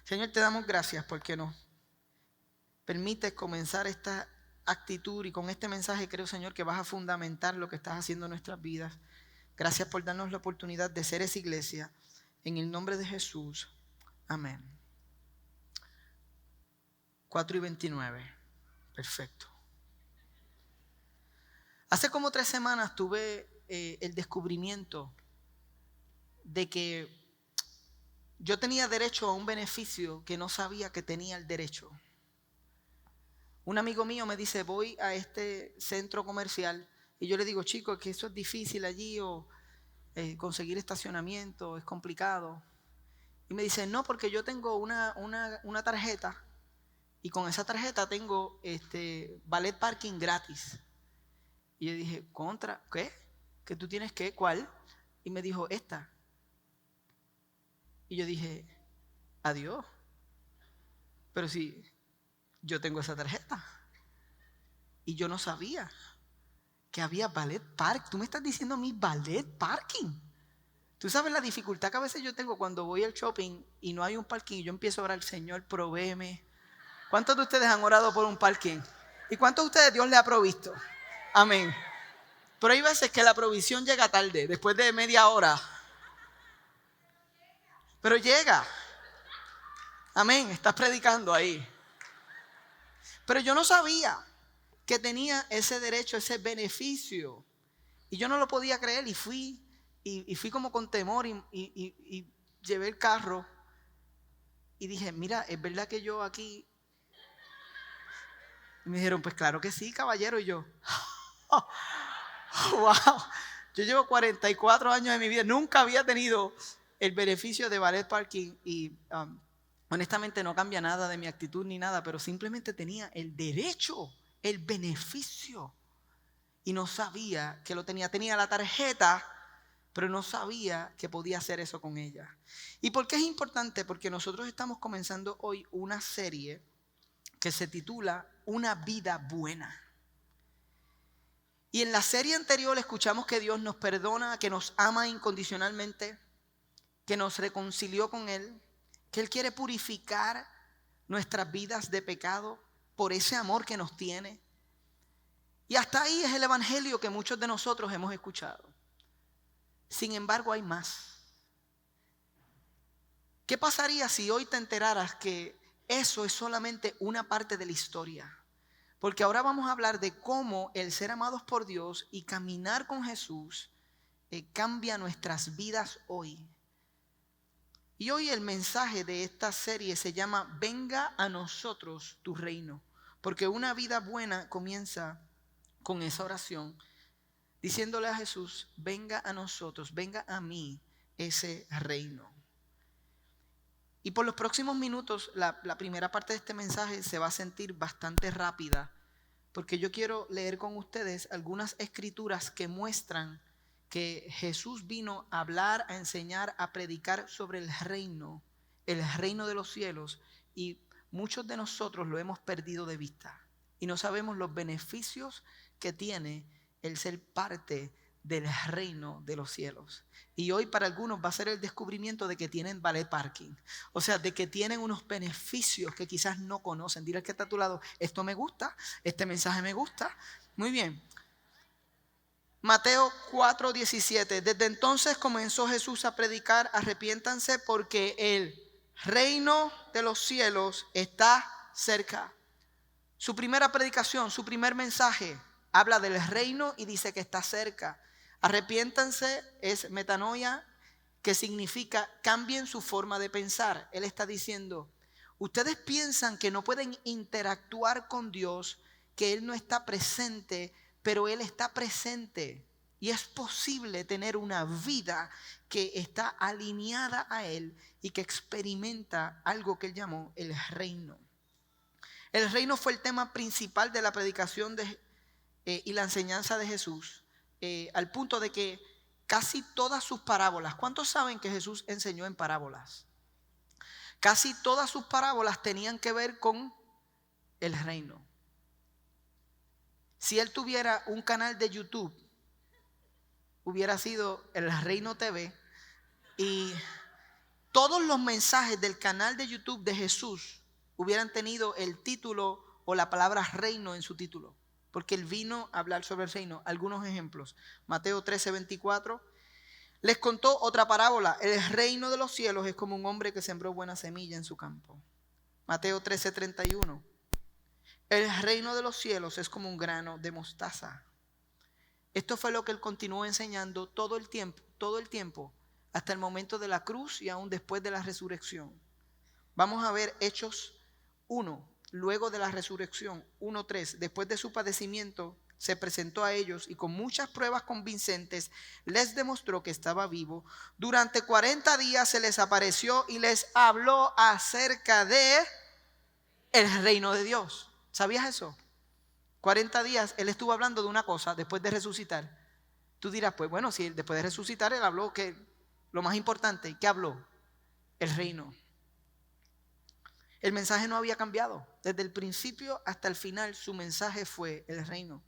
Señor, te damos gracias porque nos permites comenzar esta actitud y con este mensaje creo, Señor, que vas a fundamentar lo que estás haciendo en nuestras vidas. Gracias por darnos la oportunidad de ser esa iglesia. En el nombre de Jesús. Amén. 4:29. Perfecto. Hace como 3 semanas tuve el descubrimiento de que yo tenía derecho a un beneficio que no sabía que tenía el derecho. Un amigo mío me dice, voy a este centro comercial y yo le digo, chicos, que eso es difícil allí o conseguir estacionamiento es complicado. Y me dice, no, porque yo tengo una tarjeta y con esa tarjeta tengo valet parking gratis. Y yo dije, ¿qué? ¿Que tú tienes qué? ¿Cuál? Y me dijo, esta. Y yo dije, adiós. Pero si yo tengo esa tarjeta. Y yo no sabía que había valet parking. Tú me estás diciendo a mí valet parking. Tú sabes la dificultad que a veces yo tengo cuando voy al shopping y no hay un parking y yo empiezo a orar, Señor, provéeme. ¿Cuántos de ustedes han orado por un parking? ¿Y cuántos de ustedes Dios le ha provisto? Amén. Pero hay veces que la provisión llega tarde, después de media hora. Pero llega. Amén. Estás predicando ahí. Pero yo no sabía que tenía ese derecho, ese beneficio. Y yo no lo podía creer y fui como con temor y llevé el carro. Y dije, mira, ¿es verdad que yo aquí? Y me dijeron, pues claro que sí, caballero. Y yo, oh, wow. Yo llevo 44 años de mi vida. Nunca había tenido el beneficio de valet parking. Y honestamente no cambia nada de mi actitud ni nada. Pero simplemente tenía el derecho, el beneficio. Y no sabía que lo tenía. Tenía la tarjeta, pero no sabía que podía hacer eso con ella. ¿Y por qué es importante? Porque nosotros estamos comenzando hoy una serie que se titula Una vida buena. Y en la serie anterior escuchamos que Dios nos perdona, que nos ama incondicionalmente, que nos reconcilió con Él, que Él quiere purificar nuestras vidas de pecado por ese amor que nos tiene. Y hasta ahí es el evangelio que muchos de nosotros hemos escuchado. Sin embargo, hay más. ¿Qué pasaría si hoy te enteraras que eso es solamente una parte de la historia? Porque ahora vamos a hablar de cómo el ser amados por Dios y caminar con Jesús cambia nuestras vidas hoy. Y hoy el mensaje de esta serie se llama Venga a nosotros tu reino. Porque una vida buena comienza con esa oración, diciéndole a Jesús, venga a nosotros, venga a mí ese reino. Y por los próximos minutos, la primera parte de este mensaje se va a sentir bastante rápida, porque yo quiero leer con ustedes algunas escrituras que muestran que Jesús vino a hablar, a enseñar, a predicar sobre el reino de los cielos, y muchos de nosotros lo hemos perdido de vista y no sabemos los beneficios que tiene el ser parte del reino de los cielos. Y hoy para algunos va a ser el descubrimiento de que tienen valet parking. O sea, de que tienen unos beneficios que quizás no conocen. Dile al que está a tu lado, esto me gusta, este mensaje me gusta. Muy bien. Mateo 4:17. Desde entonces comenzó Jesús a predicar, arrepiéntanse porque el reino de los cielos está cerca. Su primera predicación, su primer mensaje, habla del reino y dice que está cerca. Arrepiéntanse es metanoia, que significa cambien su forma de pensar. Él está diciendo, ustedes piensan que no pueden interactuar con Dios, que Él no está presente, pero Él está presente. Y es posible tener una vida que está alineada a Él y que experimenta algo que Él llamó el reino. El reino fue el tema principal de la predicación y la enseñanza de Jesús, al punto de que casi todas sus parábolas, ¿cuántos saben que Jesús enseñó en parábolas? Casi todas sus parábolas tenían que ver con el reino. Si él tuviera un canal de YouTube, hubiera sido el Reino TV, y todos los mensajes del canal de YouTube de Jesús hubieran tenido el título o la palabra reino en su título, porque él vino a hablar sobre el reino. Algunos ejemplos: Mateo 13:24. Les contó otra parábola: el reino de los cielos es como un hombre que sembró buena semilla en su campo. Mateo 13:31. El reino de los cielos es como un grano de mostaza. Esto fue lo que él continuó enseñando todo el tiempo, hasta el momento de la cruz y aún después de la resurrección. Vamos a ver Hechos 1, luego de la resurrección, 1:3. Después de su padecimiento, se presentó a ellos y con muchas pruebas convincentes les demostró que estaba vivo. Durante 40 días se les apareció y les habló acerca de el reino de Dios. ¿Sabías eso? 40 días él estuvo hablando de una cosa después de resucitar. Tú dirás, pues bueno, si después de resucitar él habló que lo más importante, ¿qué habló? El reino. El mensaje no había cambiado. Desde el principio hasta el final su mensaje fue el reino.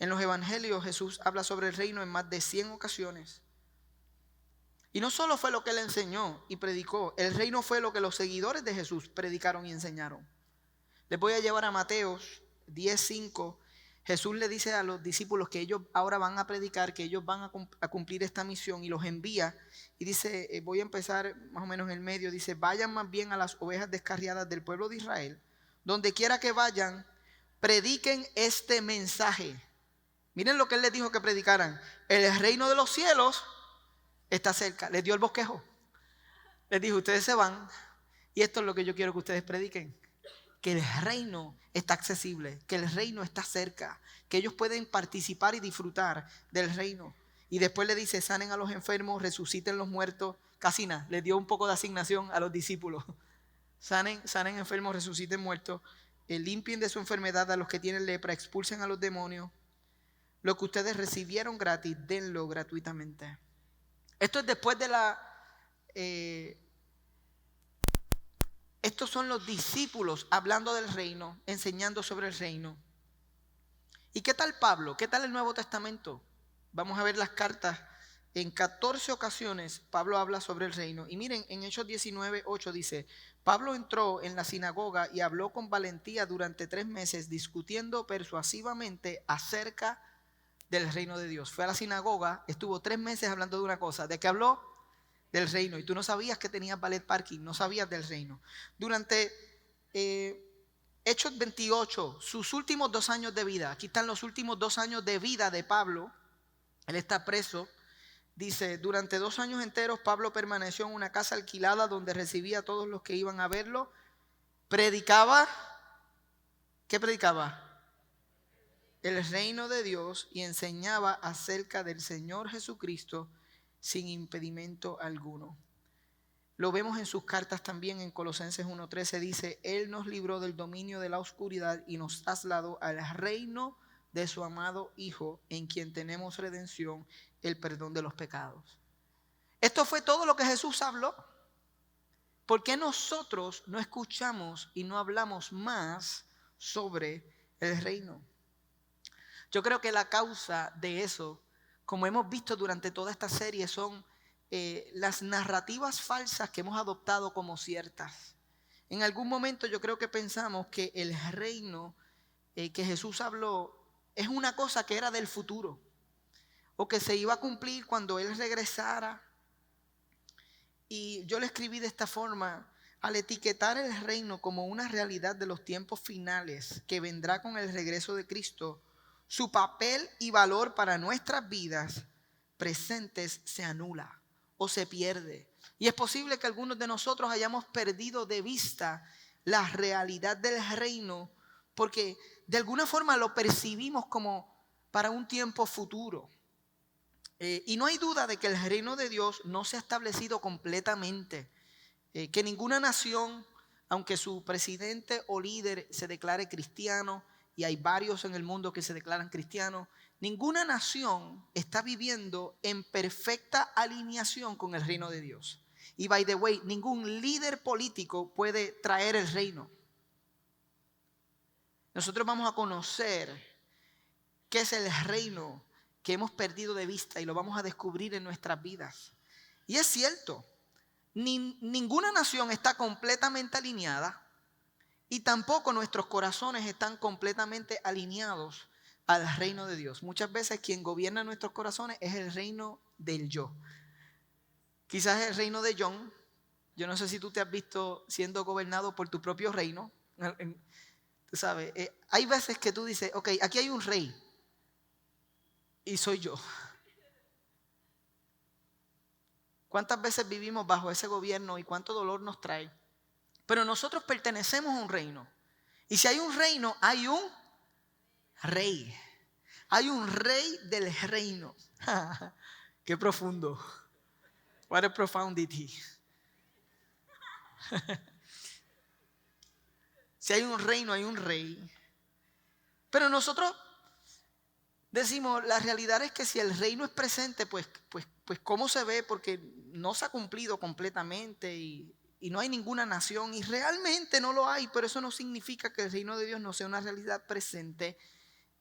En los evangelios Jesús habla sobre el reino en más de 100 ocasiones. Y no solo fue lo que él enseñó y predicó, el reino fue lo que los seguidores de Jesús predicaron y enseñaron. Les voy a llevar a Mateo 10:5. Jesús le dice a los discípulos que ellos ahora van a predicar, que ellos van a cumplir esta misión, y los envía. Y dice, voy a empezar más o menos en el medio, dice: vayan más bien a las ovejas descarriadas del pueblo de Israel. Donde quiera que vayan, prediquen este mensaje. Miren lo que él les dijo que predicaran: el reino de los cielos está cerca. Les dio el bosquejo. Les dijo: ustedes se van y esto es lo que yo quiero que ustedes prediquen. Que el reino está accesible, que el reino está cerca, que ellos pueden participar y disfrutar del reino. Y después le dice: sanen a los enfermos, resuciten los muertos. Casi nada, les dio un poco de asignación a los discípulos. Sanen enfermos, resuciten muertos, limpien de su enfermedad a los que tienen lepra, expulsen a los demonios. Lo que ustedes recibieron gratis, denlo gratuitamente. Esto es después de estos son los discípulos hablando del reino, enseñando sobre el reino. ¿Y qué tal Pablo? ¿Qué tal el Nuevo Testamento? Vamos a ver las cartas. En 14 ocasiones Pablo habla sobre el reino. Y miren, en Hechos 19:8 dice: Pablo entró en la sinagoga y habló con valentía durante 3 meses, discutiendo persuasivamente acerca del reino de Dios. Fue a la sinagoga, estuvo 3 meses hablando de una cosa. ¿De qué habló? Del reino. Y tú no sabías que tenías ballet parking, no sabías del reino. Durante Hechos 28, sus últimos 2 años de vida, aquí están los últimos 2 años de vida de Pablo. Él está preso. Dice: durante 2 años enteros Pablo permaneció en una casa alquilada donde recibía a todos los que iban a verlo. Predicaba. ¿Qué predicaba? El reino de Dios, y enseñaba acerca del Señor Jesucristo sin impedimento alguno. Lo vemos en sus cartas también. En Colosenses 1:13 dice: Él nos libró del dominio de la oscuridad y nos trasladó al reino de su amado Hijo, en quien tenemos redención, el perdón de los pecados. Esto fue todo lo que Jesús habló. ¿Por qué nosotros no escuchamos y no hablamos más sobre el reino? Yo creo que la causa de eso, como hemos visto durante toda esta serie, son las narrativas falsas que hemos adoptado como ciertas. En algún momento yo creo que pensamos que el reino que Jesús habló es una cosa que era del futuro, o que se iba a cumplir cuando Él regresara. Y yo le escribí de esta forma: al etiquetar el reino como una realidad de los tiempos finales que vendrá con el regreso de Cristo, su papel y valor para nuestras vidas presentes se anula o se pierde. Y es posible que algunos de nosotros hayamos perdido de vista la realidad del reino, porque de alguna forma lo percibimos como para un tiempo futuro. Y no hay duda de que el reino de Dios no se ha establecido completamente. Que ninguna nación, aunque su presidente o líder se declare cristiano, y hay varios en el mundo que se declaran cristianos, ninguna nación está viviendo en perfecta alineación con el reino de Dios. Y by the way, ningún líder político puede traer el reino. Nosotros vamos a conocer qué es el reino que hemos perdido de vista y lo vamos a descubrir en nuestras vidas. Y es cierto, Ninguna nación está completamente alineada y tampoco nuestros corazones están completamente alineados al reino de Dios. Muchas veces quien gobierna nuestros corazones es el reino del yo. Quizás el reino de John. Yo no sé si tú te has visto siendo gobernado por tu propio reino. Tú sabes, hay veces que tú dices, ok, aquí hay un rey y soy yo. ¿Cuántas veces vivimos bajo ese gobierno y cuánto dolor nos trae? Pero nosotros pertenecemos a un reino. Y si hay un reino, hay un rey. Hay un rey del reino. Qué profundo. What a profundity. Si hay un reino, hay un rey. Pero nosotros decimos, la realidad es que si el reino es presente, pues ¿cómo se ve? Porque no se ha cumplido completamente y no hay ninguna nación y realmente no lo hay, pero eso no significa que el reino de Dios no sea una realidad presente.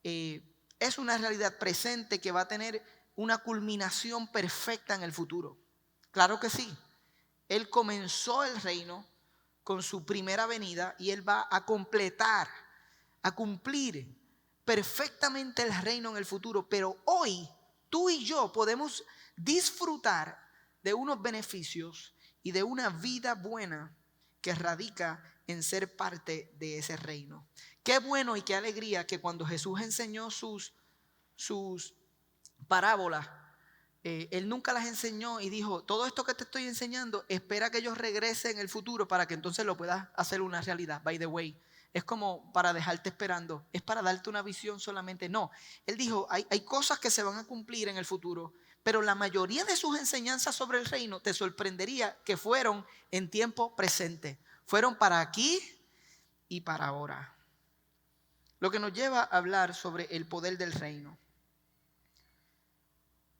Es una realidad presente que va a tener una culminación perfecta en el futuro. Claro que sí. Él comenzó el reino con su primera venida y Él va a completar, a cumplir perfectamente el reino en el futuro. Pero hoy tú y yo podemos disfrutar de unos beneficios y de una vida buena que radica en ser parte de ese reino. Qué bueno y qué alegría que cuando Jesús enseñó sus parábolas, Él nunca las enseñó y dijo, todo esto que te estoy enseñando, espera que yo regrese en el futuro para que entonces lo puedas hacer una realidad. By the way, es como para dejarte esperando, es para darte una visión solamente. No, Él dijo, hay cosas que se van a cumplir en el futuro, pero la mayoría de sus enseñanzas sobre el reino te sorprendería que fueron en tiempo presente. Fueron para aquí y para ahora. Lo que nos lleva a hablar sobre el poder del reino.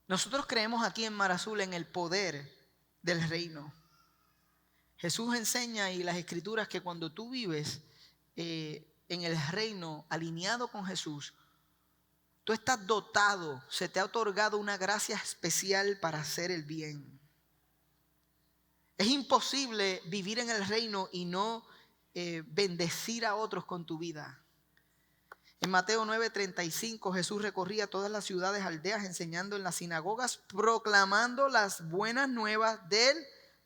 Nosotros creemos aquí en Mar Azul en el poder del reino. Jesús enseña y las escrituras que cuando tú vives en el reino alineado con Jesús, tú estás dotado, se te ha otorgado una gracia especial para hacer el bien. Es imposible vivir en el reino y no bendecir a otros con tu vida. En Mateo 9:35 Jesús recorría todas las ciudades, aldeas, enseñando en las sinagogas, proclamando las buenas nuevas del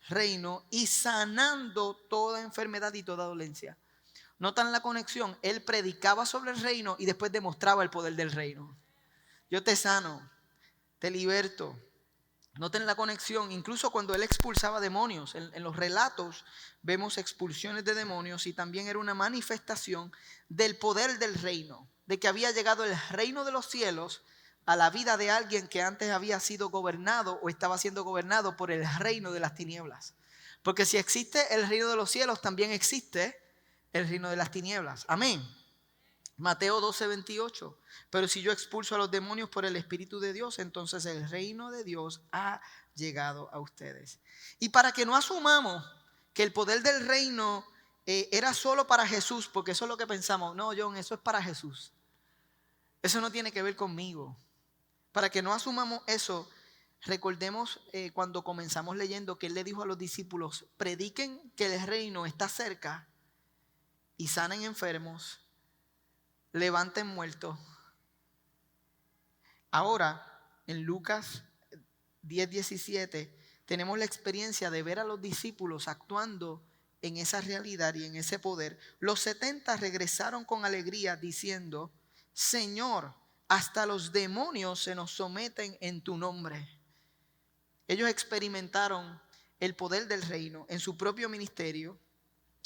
reino y sanando toda enfermedad y toda dolencia. ¿Notan la conexión? Él predicaba sobre el reino y después demostraba el poder del reino. Yo te sano, te liberto. Noten la conexión, incluso cuando él expulsaba demonios, en los relatos vemos expulsiones de demonios y también era una manifestación del poder del reino, de que había llegado el reino de los cielos a la vida de alguien que antes había sido gobernado o estaba siendo gobernado por el reino de las tinieblas. Porque si existe el reino de los cielos, también existe el reino de las tinieblas. Amén. Mateo 12:28. Pero si yo expulso a los demonios por el Espíritu de Dios, entonces el reino de Dios ha llegado a ustedes. Y para que no asumamos que el poder del reino era solo para Jesús, porque eso es lo que pensamos. No, John, eso es para Jesús. Eso no tiene que ver conmigo. Para que no asumamos eso, recordemos cuando comenzamos leyendo que Él le dijo a los discípulos, prediquen que el reino está cerca y sanen enfermos, levanten muertos. Ahora, en Lucas 10:17, tenemos la experiencia de ver a los discípulos actuando en esa realidad y en ese poder. Los 70 regresaron con alegría diciendo, Señor, hasta los demonios se nos someten en tu nombre. Ellos experimentaron el poder del reino en su propio ministerio.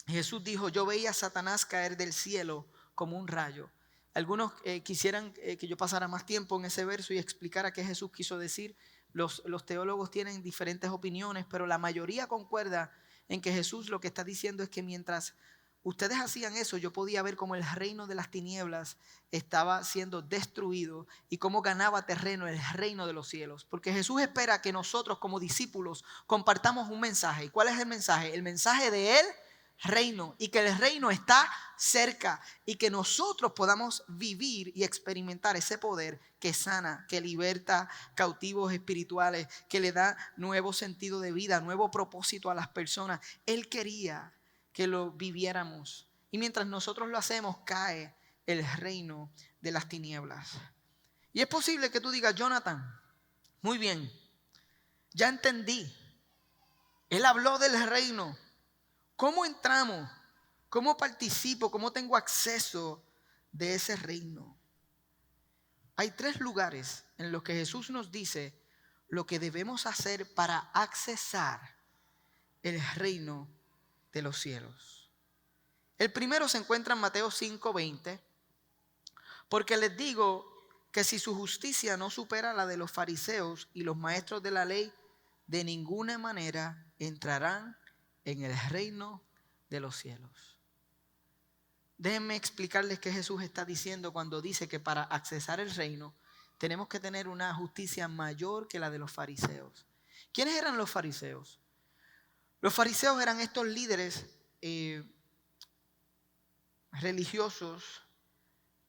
Jesús dijo, yo veía a Satanás caer del cielo como un rayo. Algunos quisieran que yo pasara más tiempo en ese verso y explicara qué Jesús quiso decir. Los teólogos tienen diferentes opiniones, pero la mayoría concuerda en que Jesús lo que está diciendo es que mientras ustedes hacían eso, yo podía ver cómo el reino de las tinieblas estaba siendo destruido y cómo ganaba terreno el reino de los cielos. Porque Jesús espera que nosotros como discípulos compartamos un mensaje. ¿Y cuál es el mensaje? El mensaje de Él reino y que el reino está cerca y que nosotros podamos vivir y experimentar ese poder que sana, que liberta cautivos espirituales, que le da nuevo sentido de vida, nuevo propósito a las personas. Él quería que lo viviéramos y mientras nosotros lo hacemos cae el reino de las tinieblas. Y es posible que tú digas: Jonathan, muy bien, ya entendí. Él habló del reino. ¿Cómo entramos? ¿Cómo participo? ¿Cómo tengo acceso de ese reino? Hay 3 lugares en los que Jesús nos dice lo que debemos hacer para accesar el reino de los cielos. El primero se encuentra en Mateo 5:20. Porque les digo que si su justicia no supera la de los fariseos y los maestros de la ley, de ninguna manera entrarán en el reino de los cielos. Déjenme explicarles qué Jesús está diciendo cuando dice que para accesar el reino tenemos que tener una justicia mayor que la de los fariseos. ¿Quiénes eran los fariseos? Los fariseos eran estos líderes religiosos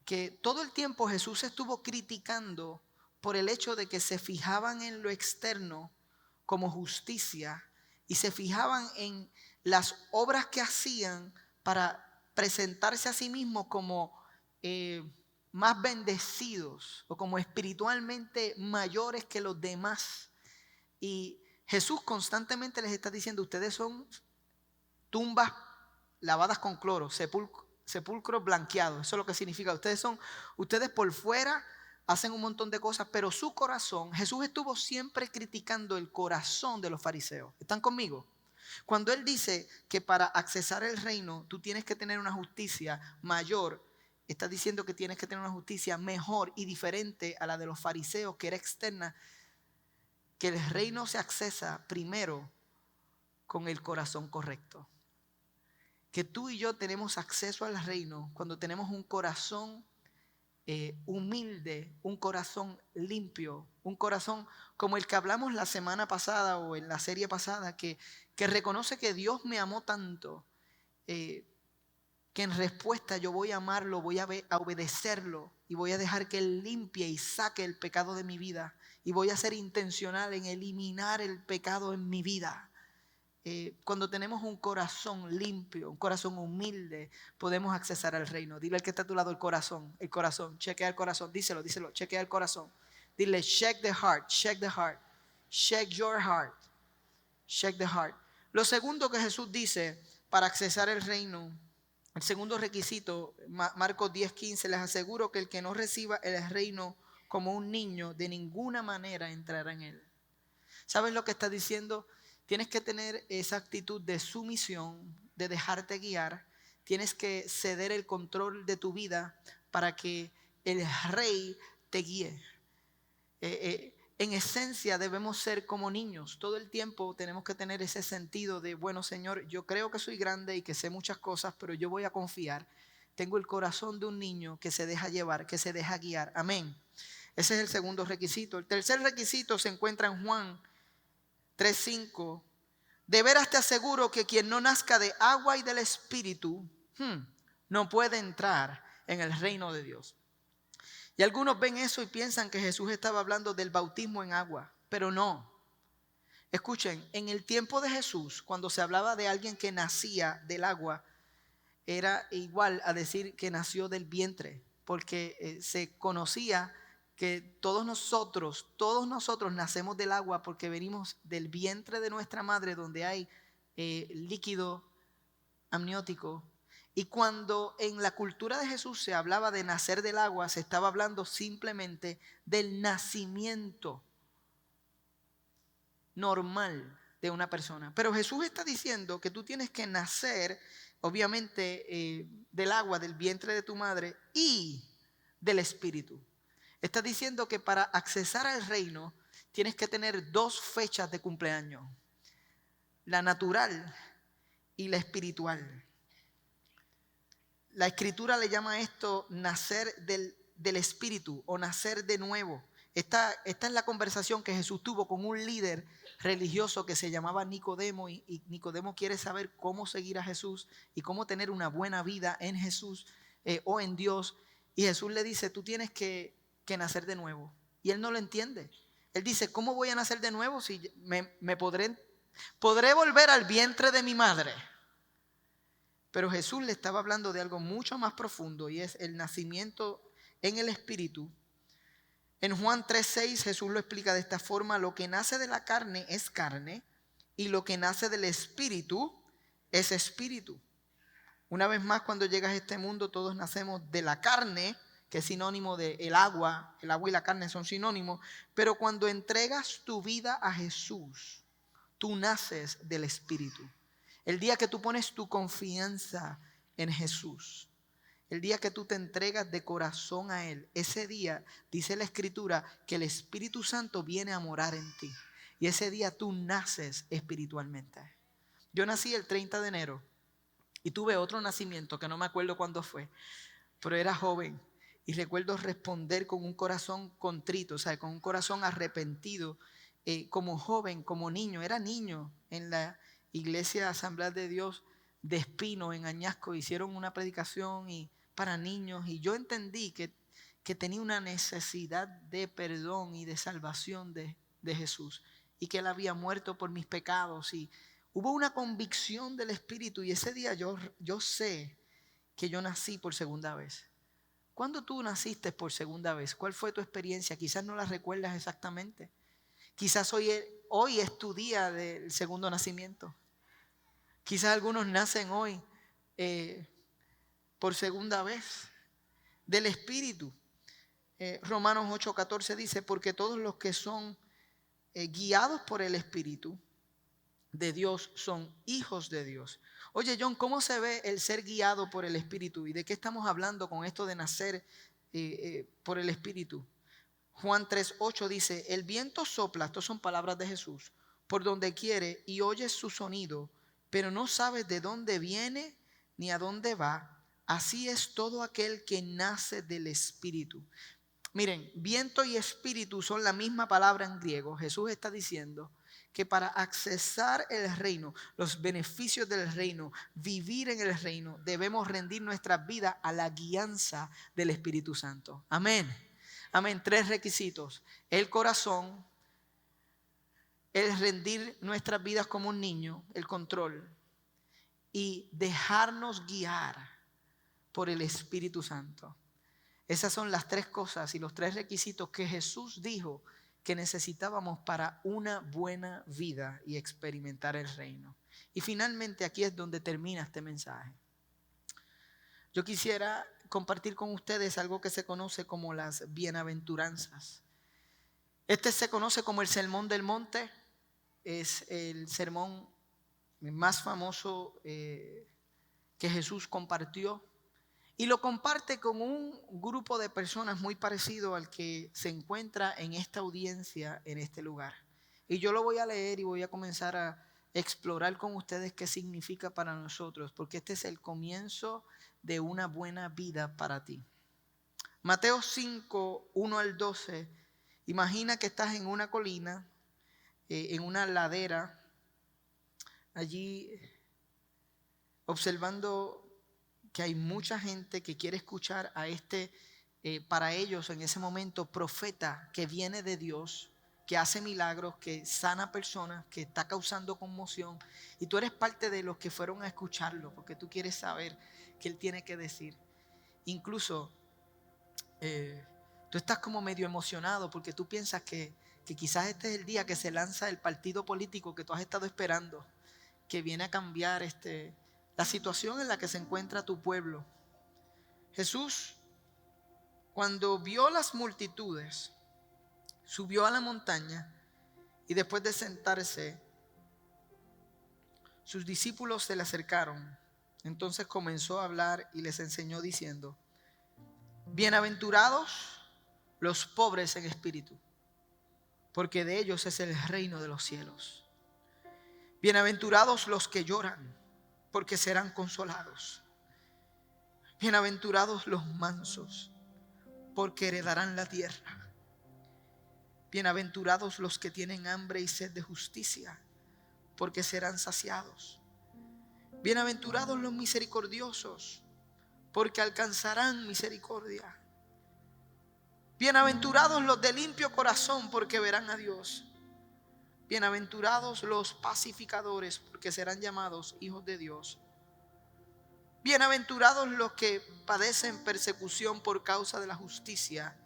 que todo el tiempo Jesús estuvo criticando por el hecho de que se fijaban en lo externo como justicia y se fijaban en las obras que hacían para presentarse a sí mismos como más bendecidos o como espiritualmente mayores que los demás. Y Jesús constantemente les está diciendo: ustedes son tumbas lavadas con cloro, sepulcros blanqueados. Eso es lo que significa. Ustedes por fuera hacen un montón de cosas, pero su corazón, Jesús estuvo siempre criticando el corazón de los fariseos. ¿Están conmigo? Cuando Él dice que para accesar el reino tú tienes que tener una justicia mayor, está diciendo que tienes que tener una justicia mejor y diferente a la de los fariseos, que era externa, que el reino se accesa primero con el corazón correcto. Que tú y yo tenemos acceso al reino cuando tenemos un corazón humilde, un corazón limpio, un corazón como el que hablamos la semana pasada o en la serie pasada, que reconoce que Dios me amó tanto, que en respuesta yo voy a amarlo, voy a obedecerlo y voy a dejar que Él limpie y saque el pecado de mi vida y voy a ser intencional en eliminar el pecado en mi vida. Cuando tenemos un corazón limpio, un corazón humilde, podemos accesar al reino. Dile al que está a tu lado: el corazón, chequea el corazón, díselo, chequea el corazón. Dile: check the heart, check your heart, check the heart. Lo segundo que Jesús dice para accesar el reino, el segundo requisito, Marcos 10:15, les aseguro que el que no reciba el reino como un niño, de ninguna manera entrará en él. ¿Sabes lo que está diciendo? Tienes que tener esa actitud de sumisión, de dejarte guiar. Tienes que ceder el control de tu vida para que el rey te guíe. En esencia debemos ser como niños. Todo el tiempo tenemos que tener ese sentido de: bueno, Señor, yo creo que soy grande y que sé muchas cosas, pero yo voy a confiar. Tengo el corazón de un niño que se deja llevar, que se deja guiar. Amén. Ese es el segundo requisito. El tercer requisito se encuentra en Juan 3:5. De veras te aseguro que quien no nazca de agua y del Espíritu no puede entrar en el reino de Dios. Y algunos ven eso y piensan que Jesús estaba hablando del bautismo en agua, pero no. Escuchen, en el tiempo de Jesús, cuando se hablaba de alguien que nacía del agua, era igual a decir que nació del vientre, porque se conocía que todos nosotros nacemos del agua porque venimos del vientre de nuestra madre, donde hay líquido amniótico. Y cuando en la cultura de Jesús se hablaba de nacer del agua, se estaba hablando simplemente del nacimiento normal de una persona. Pero Jesús está diciendo que tú tienes que nacer, obviamente, del agua, del vientre de tu madre y del Espíritu. Está diciendo que para accesar al reino tienes que tener 2 fechas de cumpleaños: la natural y la espiritual. La Escritura le llama a esto nacer del Espíritu o nacer de nuevo. Esta es la conversación que Jesús tuvo con un líder religioso que se llamaba Nicodemo, y Nicodemo quiere saber cómo seguir a Jesús y cómo tener una buena vida en Jesús o en Dios. Y Jesús le dice, tú tienes que nacer de nuevo. Y él no lo entiende. Él dice, ¿cómo voy a nacer de nuevo si me podré volver al vientre de mi madre? Pero Jesús le estaba hablando de algo mucho más profundo, y es el nacimiento en el Espíritu. En Juan 3:6 Jesús lo explica de esta forma: lo que nace de la carne es carne, y lo que nace del Espíritu es espíritu. Una vez más, cuando llegas a este mundo, todos nacemos de la carne, que es sinónimo de el agua y la carne son sinónimos, pero cuando entregas tu vida a Jesús, tú naces del Espíritu. El día que tú pones tu confianza en Jesús, el día que tú te entregas de corazón a Él, ese día dice la Escritura que el Espíritu Santo viene a morar en ti. Y ese día tú naces espiritualmente. Yo nací el 30 de enero y tuve otro nacimiento que no me acuerdo cuándo fue, pero era joven. Y recuerdo responder con un corazón contrito, o sea, con un corazón arrepentido, como joven, como niño. Era niño en la iglesia Asamblea de Dios de Espino, en Añasco. Hicieron una predicación para niños, y yo entendí que tenía una necesidad de perdón y de salvación de Jesús, y que Él había muerto por mis pecados. Y hubo una convicción del Espíritu, y ese día yo sé que yo nací por segunda vez. ¿Cuándo tú naciste por segunda vez? ¿Cuál fue tu experiencia? Quizás no la recuerdas exactamente. Quizás hoy es tu día del segundo nacimiento. Quizás algunos nacen hoy por segunda vez del Espíritu. Romanos 8:14 dice, porque todos los que son guiados por el Espíritu de Dios son hijos de Dios. Oye, John, ¿cómo se ve el ser guiado por el Espíritu? ¿Y de qué estamos hablando con esto de nacer por el Espíritu? Juan 3:8 dice, el viento sopla, estas son palabras de Jesús, por donde quiere y oyes su sonido, pero no sabes de dónde viene ni a dónde va. Así es todo aquel que nace del Espíritu. Miren, viento y espíritu son la misma palabra en griego. Jesús está diciendo que para accesar el reino, los beneficios del reino, vivir en el reino, debemos rendir nuestras vidas a la guianza del Espíritu Santo. Amén. Amén. 3 requisitos: el corazón, el rendir nuestras vidas como un niño, el control, y dejarnos guiar por el Espíritu Santo. Esas son las 3 cosas y los 3 requisitos que Jesús dijo que necesitábamos para una buena vida y experimentar el reino. Y finalmente aquí es donde termina este mensaje. Yo quisiera compartir con ustedes algo que se conoce como las bienaventuranzas. Este se conoce como el Sermón del Monte. Es el sermón más famoso que Jesús compartió. Y lo comparte con un grupo de personas muy parecido al que se encuentra en esta audiencia, en este lugar. Y yo lo voy a leer y voy a comenzar a explorar con ustedes qué significa para nosotros, porque este es el comienzo de una buena vida para ti. Mateo 5, 1 al 12. Imagina que estás en una colina, en una ladera, allí observando que hay mucha gente que quiere escuchar a para ellos en ese momento, profeta que viene de Dios, que hace milagros, que sana personas, que está causando conmoción. Y tú eres parte de los que fueron a escucharlo, porque tú quieres saber qué él tiene que decir. Incluso tú estás como medio emocionado porque tú piensas que quizás este es el día que se lanza el partido político que tú has estado esperando, que viene a cambiar la situación en la que se encuentra tu pueblo. Jesús, cuando vio las multitudes, subió a la montaña, y después de sentarse, sus discípulos se le acercaron. Entonces comenzó a hablar y les enseñó diciendo, bienaventurados los pobres en espíritu, porque de ellos es el reino de los cielos. Bienaventurados los que lloran, porque serán consolados. Bienaventurados los mansos, porque heredarán la tierra. Bienaventurados los que tienen hambre y sed de justicia, porque serán saciados. Bienaventurados los misericordiosos, porque alcanzarán misericordia. Bienaventurados los de limpio corazón, porque verán a Dios. Bienaventurados los pacificadores, porque serán llamados hijos de Dios. Bienaventurados los que padecen persecución por causa de la justicia,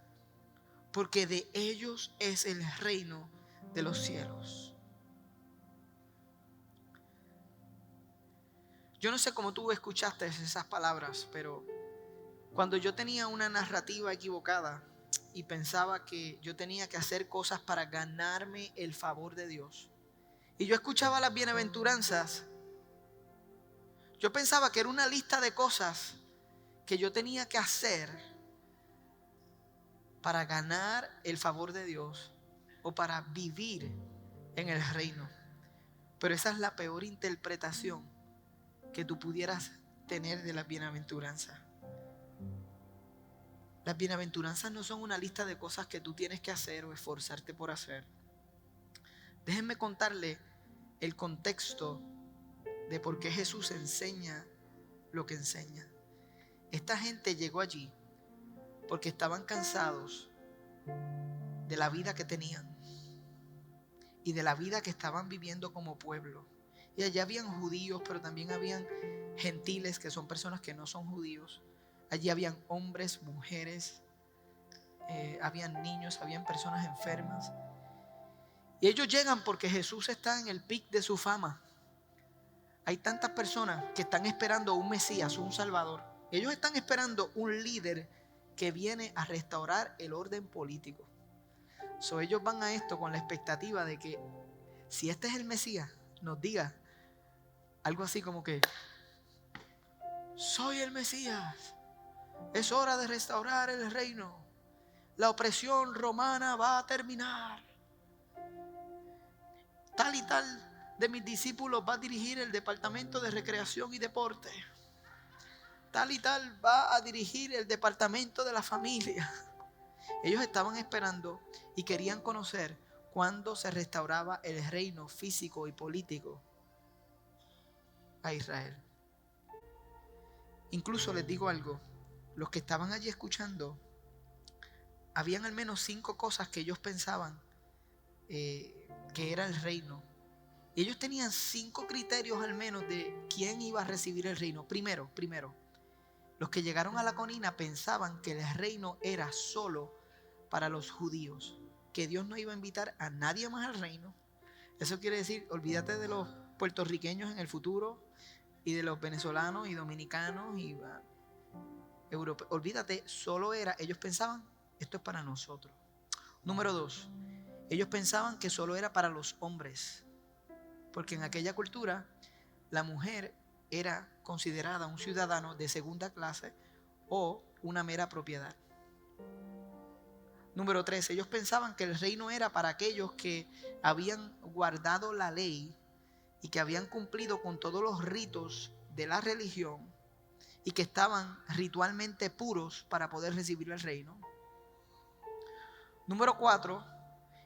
porque de ellos es el reino de los cielos. Yo no sé cómo tú escuchaste esas palabras, pero cuando yo tenía una narrativa equivocada y pensaba que yo tenía que hacer cosas para ganarme el favor de Dios, y yo escuchaba las bienaventuranzas, yo pensaba que era una lista de cosas que yo tenía que hacer para ganar el favor de Dios o para vivir en el reino. Pero esa es la peor interpretación que tú pudieras tener de las bienaventuranzas. Las bienaventuranzas no son una lista de cosas que tú tienes que hacer o esforzarte por hacer. Déjenme contarle el contexto de por qué Jesús enseña lo que enseña. Esta gente llegó allí porque estaban cansados de la vida que tenían y de la vida que estaban viviendo como pueblo. Y allá habían judíos, pero también habían gentiles, que son personas que no son judíos. Allí habían hombres, mujeres, habían niños, habían personas enfermas. Y ellos llegan porque Jesús está en el pic de su fama. Hay tantas personas que están esperando un Mesías, un Salvador. Ellos están esperando un líder que viene a restaurar el orden político. Ellos van a esto con la expectativa de que si este es el Mesías, nos diga algo así como que: soy el Mesías, es hora de restaurar el reino, la opresión romana va a terminar, tal y tal de mis discípulos va a dirigir el departamento de recreación y deporte, tal y tal va a dirigir el departamento de la familia. Ellos estaban esperando y querían conocer cuándo se restauraba el reino físico y político a Israel. Incluso les digo algo, los que estaban allí escuchando, habían al menos 5 cosas que ellos pensaban que era el reino. Y ellos tenían 5 criterios al menos de quién iba a recibir el reino. Primero, los que llegaron a la colina pensaban que el reino era solo para los judíos, que Dios no iba a invitar a nadie más al reino. Eso quiere decir, olvídate de los puertorriqueños en el futuro y de los venezolanos y dominicanos y europeos. Olvídate, ellos pensaban, esto es para nosotros. Número 2, ellos pensaban que solo era para los hombres, porque en aquella cultura la mujer era considerada un ciudadano de segunda clase o una mera propiedad. Número 3, ellos pensaban que el reino era para aquellos que habían guardado la ley y que habían cumplido con todos los ritos de la religión y que estaban ritualmente puros para poder recibir el reino. Número 4,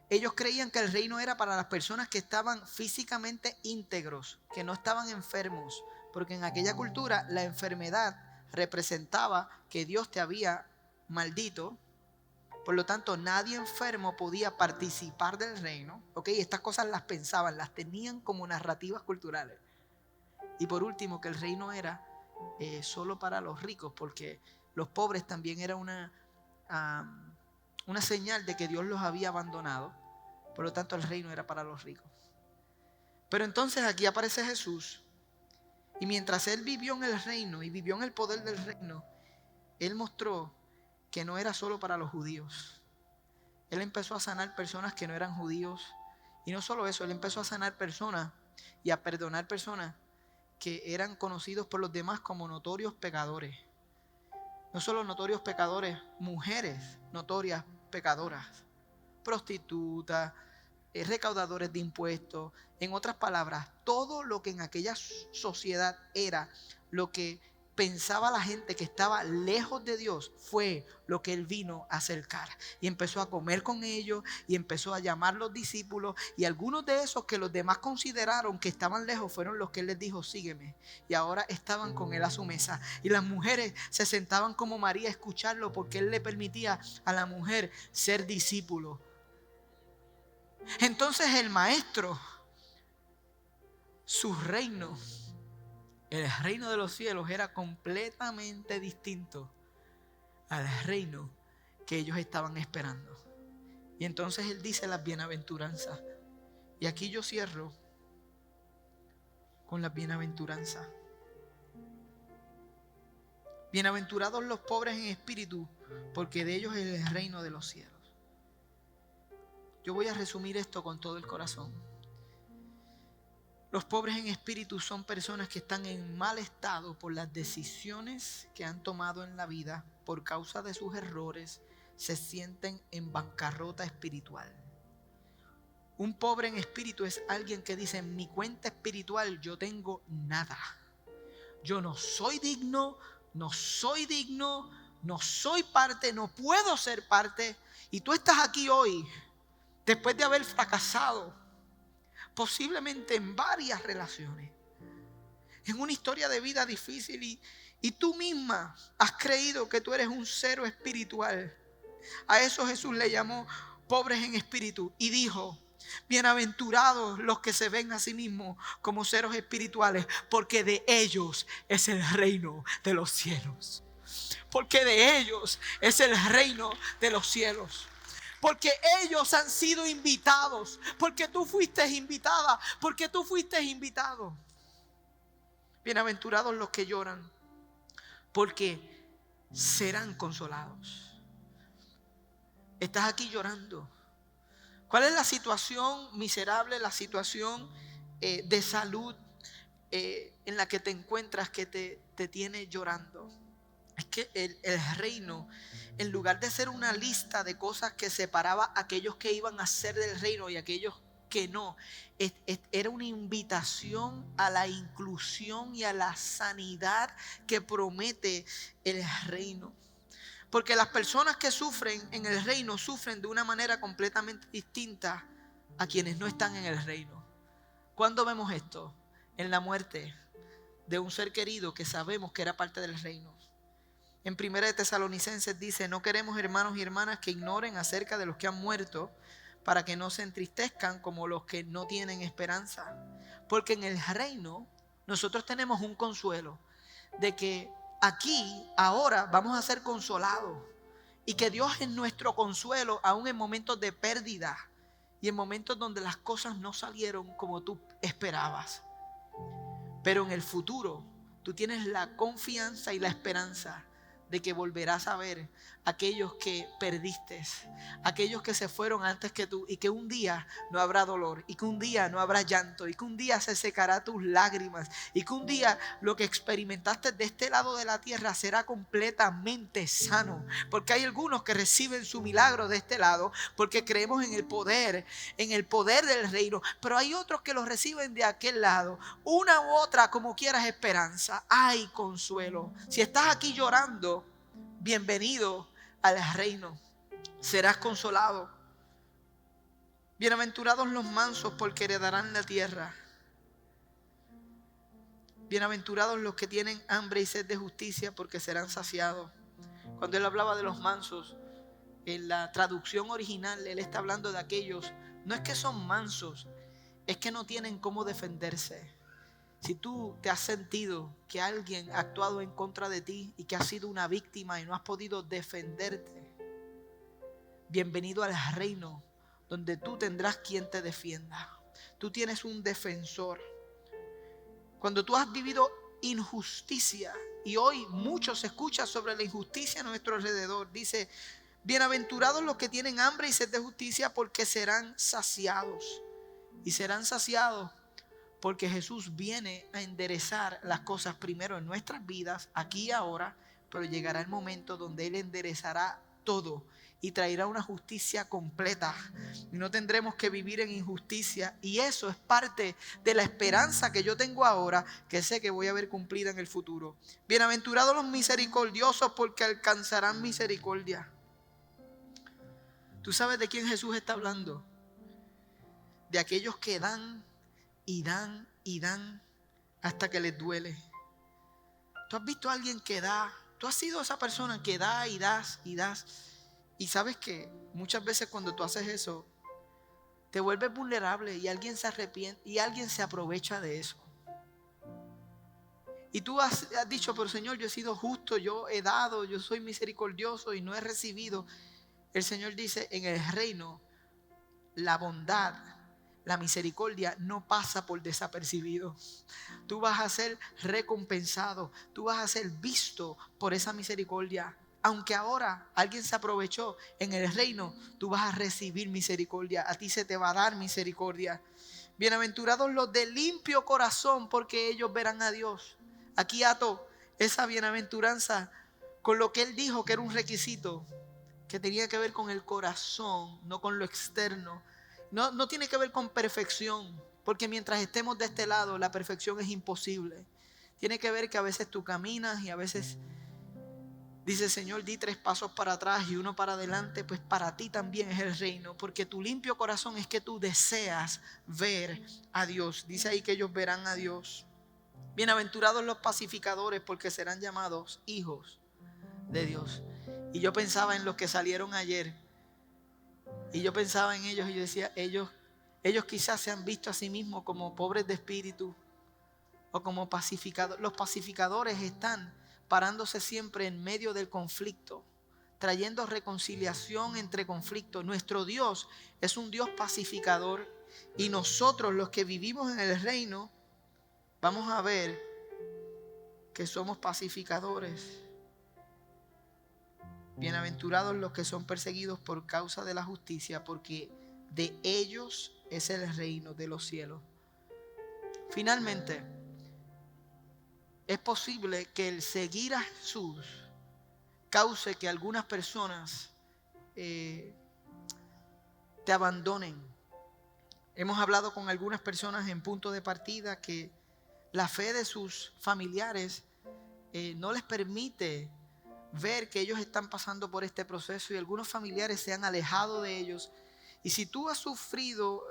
ellos creían que el reino era para las personas que estaban físicamente íntegros, que no estaban enfermos, porque en aquella cultura la enfermedad representaba que Dios te había maldito. Por lo tanto, nadie enfermo podía participar del reino. Estas cosas las pensaban, las tenían como narrativas culturales. Y por último, que el reino era solo para los ricos, porque los pobres también era una señal de que Dios los había abandonado. Por lo tanto, el reino era para los ricos. Pero entonces aquí aparece Jesús, y mientras Él vivió en el reino y vivió en el poder del reino, Él mostró que no era solo para los judíos. Él empezó a sanar personas que no eran judíos. Y no solo eso, Él empezó a sanar personas y a perdonar personas que eran conocidos por los demás como notorios pecadores. No solo notorios pecadores, mujeres notorias pecadoras, prostitutas, recaudadores de impuestos. En otras palabras, todo lo que en aquella sociedad era lo que pensaba la gente que estaba lejos de Dios fue lo que Él vino a acercar. Y empezó a comer con ellos y empezó a llamar los discípulos. Y algunos de esos que los demás consideraron que estaban lejos fueron los que Él les dijo, sígueme. Y ahora estaban con Él a su mesa. Y las mujeres se sentaban como María a escucharlo porque Él le permitía a la mujer ser discípulo. Entonces el maestro, su reino, el reino de los cielos, era completamente distinto al reino que ellos estaban esperando. Y entonces Él dice las bienaventuranzas. Y aquí yo cierro con las bienaventuranzas. Bienaventurados los pobres en espíritu, porque de ellos es el reino de los cielos. Yo voy a resumir esto con todo el corazón. Los pobres en espíritu son personas que están en mal estado por las decisiones que han tomado en la vida, por causa de sus errores, se sienten en bancarrota espiritual. Un pobre en espíritu es alguien que dice, en mi cuenta espiritual yo tengo nada. Yo no soy digno, no soy parte, no puedo ser parte. Y tú estás aquí hoy, después de haber fracasado, posiblemente en varias relaciones, en una historia de vida difícil, y tú misma has creído que tú eres un cero espiritual. A eso Jesús le llamó pobres en espíritu y dijo, bienaventurados los que se ven a sí mismos como ceros espirituales, porque de ellos es el reino de los cielos. Porque de ellos es el reino de los cielos. Porque ellos han sido invitados. Porque tú fuiste invitada. Porque tú fuiste invitado. Bienaventurados los que lloran, porque serán consolados. Estás aquí llorando. ¿Cuál es la situación miserable, la situación de salud en la que te encuentras que te tiene llorando? Es que el reino, en lugar de ser una lista de cosas que separaba a aquellos que iban a ser del reino y aquellos que no, era una invitación a la inclusión y a la sanidad que promete el reino. Porque las personas que sufren en el reino sufren de una manera completamente distinta a quienes no están en el reino. ¿Cuándo vemos esto? En la muerte de un ser querido que sabemos que era parte del reino. En 1 de Tesalonicenses dice, no queremos, hermanos y hermanas, que ignoren acerca de los que han muerto, para que no se entristezcan como los que no tienen esperanza. Porque en el reino nosotros tenemos un consuelo de que aquí, ahora, vamos a ser consolados. Y que Dios es nuestro consuelo, aún en momentos de pérdida y en momentos donde las cosas no salieron como tú esperabas. Pero en el futuro, tú tienes la confianza y la esperanza de que volverás a ver aquellos que perdiste, aquellos que se fueron antes que tú, y que un día no habrá dolor, y que un día no habrá llanto, y que un día se secará tus lágrimas, y que un día lo que experimentaste de este lado de la tierra será completamente sano. Porque hay algunos que reciben su milagro de este lado porque creemos en el poder del reino, pero hay otros que lo reciben de aquel lado. Una u otra, como quieras, esperanza, hay consuelo. Si estás aquí llorando, bienvenido al reino, serás consolado. Bienaventurados los mansos, porque heredarán la tierra. Bienaventurados los que tienen hambre y sed de justicia, porque serán saciados. Cuando él hablaba de los mansos, en la traducción original, él está hablando de aquellos, no es que son mansos, es que no tienen cómo defenderse. Si tú te has sentido que alguien ha actuado en contra de ti y que has sido una víctima y no has podido defenderte, bienvenido al reino donde tú tendrás quien te defienda. Tú tienes un defensor. Cuando tú has vivido injusticia, y hoy mucho se escucha sobre la injusticia a nuestro alrededor, dice, bienaventurados los que tienen hambre y sed de justicia, porque serán saciados. Y serán saciados porque Jesús viene a enderezar las cosas primero en nuestras vidas, aquí y ahora, pero llegará el momento donde Él enderezará todo y traerá una justicia completa. Y no tendremos que vivir en injusticia. Y eso es parte de la esperanza que yo tengo ahora, que sé que voy a ver cumplida en el futuro. Bienaventurados los misericordiosos, porque alcanzarán misericordia. ¿Tú sabes de quién Jesús está hablando? De aquellos que dan y dan y dan hasta que les duele. ¿Tú has visto a alguien que da? ¿Tú has sido esa persona que da y das y das? Y sabes que muchas veces cuando tú haces eso, te vuelves vulnerable y alguien se arrepiente y alguien se aprovecha de eso. Y tú has dicho, pero Señor, yo he sido justo, yo he dado, yo soy misericordioso y no he recibido. El Señor dice, en el reino, la bondad, la misericordia no pasa por desapercibido. Tú vas a ser recompensado, tú vas a ser visto por esa misericordia. Aunque ahora alguien se aprovechó, en el reino tú vas a recibir misericordia. A ti se te va a dar misericordia. Bienaventurados los de limpio corazón, porque ellos verán a Dios. Aquí ato esa bienaventuranza con lo que él dijo que era un requisito, que tenía que ver con el corazón, no con lo externo. No tiene que ver con perfección, porque mientras estemos de este lado, la perfección es imposible. Tiene que ver que a veces tú caminas y a veces dice, Señor, di 3 pasos para atrás y 1 para adelante. Pues para ti también es el reino, porque tu limpio corazón es que tú deseas ver a Dios. Dice ahí que ellos verán a Dios. Bienaventurados los pacificadores, porque serán llamados hijos de Dios. Y yo pensaba en los que salieron ayer, y yo pensaba en ellos y yo decía, ellos quizás se han visto a sí mismos como pobres de espíritu o como pacificadores. Los pacificadores están parándose siempre en medio del conflicto, trayendo reconciliación entre conflictos. Nuestro Dios es un Dios pacificador, y nosotros los que vivimos en el reino vamos a ver que somos pacificadores. Bienaventurados los que son perseguidos por causa de la justicia, porque de ellos es el reino de los cielos. Finalmente, es posible que el seguir a Jesús cause que algunas personas te abandonen. Hemos hablado con algunas personas en punto de partida que la fe de sus familiares no les permite ver que ellos están pasando por este proceso, y algunos familiares se han alejado de ellos. Y si tú has sufrido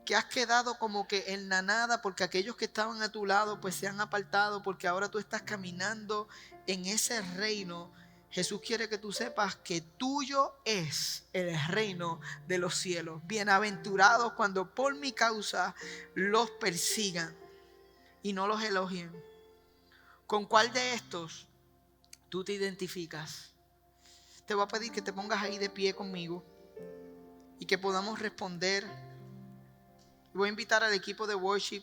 que has quedado como que en la nada, porque aquellos que estaban a tu lado pues se han apartado, porque ahora tú estás caminando en ese reino, Jesús quiere que tú sepas que tuyo es el reino de los cielos. Bienaventurados cuando por mi causa los persigan y no los elogien. ¿Con cuál de estos tú te identificas? Te voy a pedir que te pongas ahí de pie conmigo y que podamos responder. Voy a invitar al equipo de worship.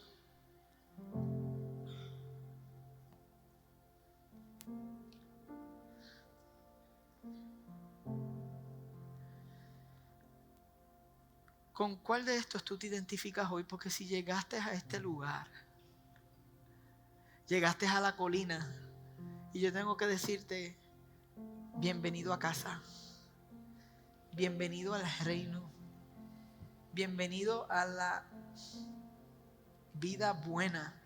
¿Con cuál de estos tú te identificas hoy? Porque si llegaste a este lugar, llegaste a la colina, y yo tengo que decirte, bienvenido a casa, bienvenido al reino, bienvenido a la vida buena,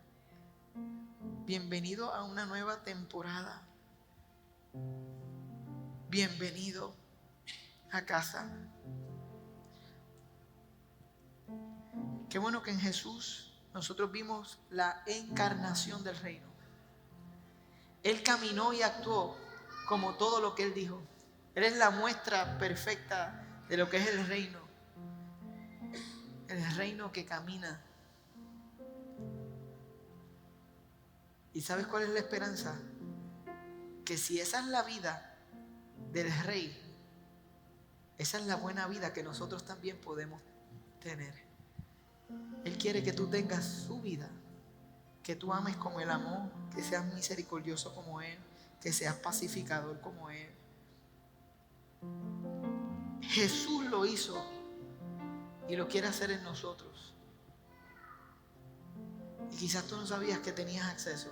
bienvenido a una nueva temporada, bienvenido a casa. Qué bueno que en Jesús nosotros vimos la encarnación del reino. Él caminó y actuó como todo lo que Él dijo. Él es la muestra perfecta de lo que es el reino. El reino que camina. ¿Y sabes cuál es la esperanza? Que si esa es la vida del rey, esa es la buena vida que nosotros también podemos tener. Él quiere que tú tengas su vida, que tú ames como Él amó, que seas misericordioso como Él, que seas pacificador como Él. Jesús lo hizo y lo quiere hacer en nosotros. Y quizás tú no sabías que tenías acceso.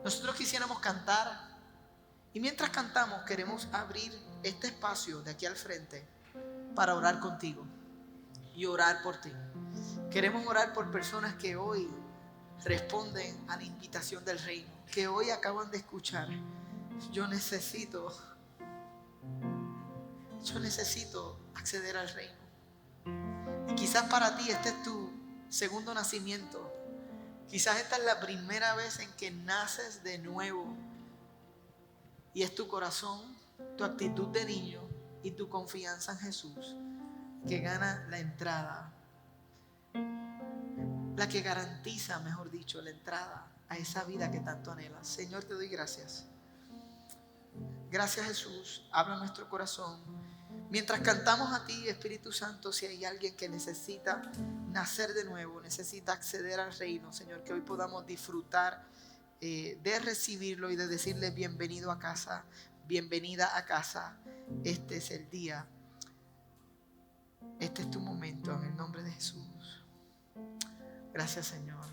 Nosotros quisiéramos cantar Y mientras cantamos, queremos abrir este espacio de aquí al frente para orar contigo y orar por ti. Queremos orar por personas que hoy responden a la invitación del reino, que hoy acaban de escuchar: yo necesito acceder al reino. Y quizás para ti este es tu segundo nacimiento. Quizás esta es la primera vez en que naces de nuevo. Y es tu corazón, tu actitud de niño y tu confianza en Jesús que gana la entrada, la que garantiza, mejor dicho, la entrada a esa vida que tanto anhelas. Señor, te doy gracias. Gracias, Jesús. Habla nuestro corazón. Mientras cantamos a ti, Espíritu Santo, si hay alguien que necesita nacer de nuevo, necesita acceder al reino, Señor, que hoy podamos disfrutar de recibirlo y de decirle: bienvenido a casa, bienvenida a casa. Este es el día, este es tu momento, en el nombre de Jesús. Gracias, Señor.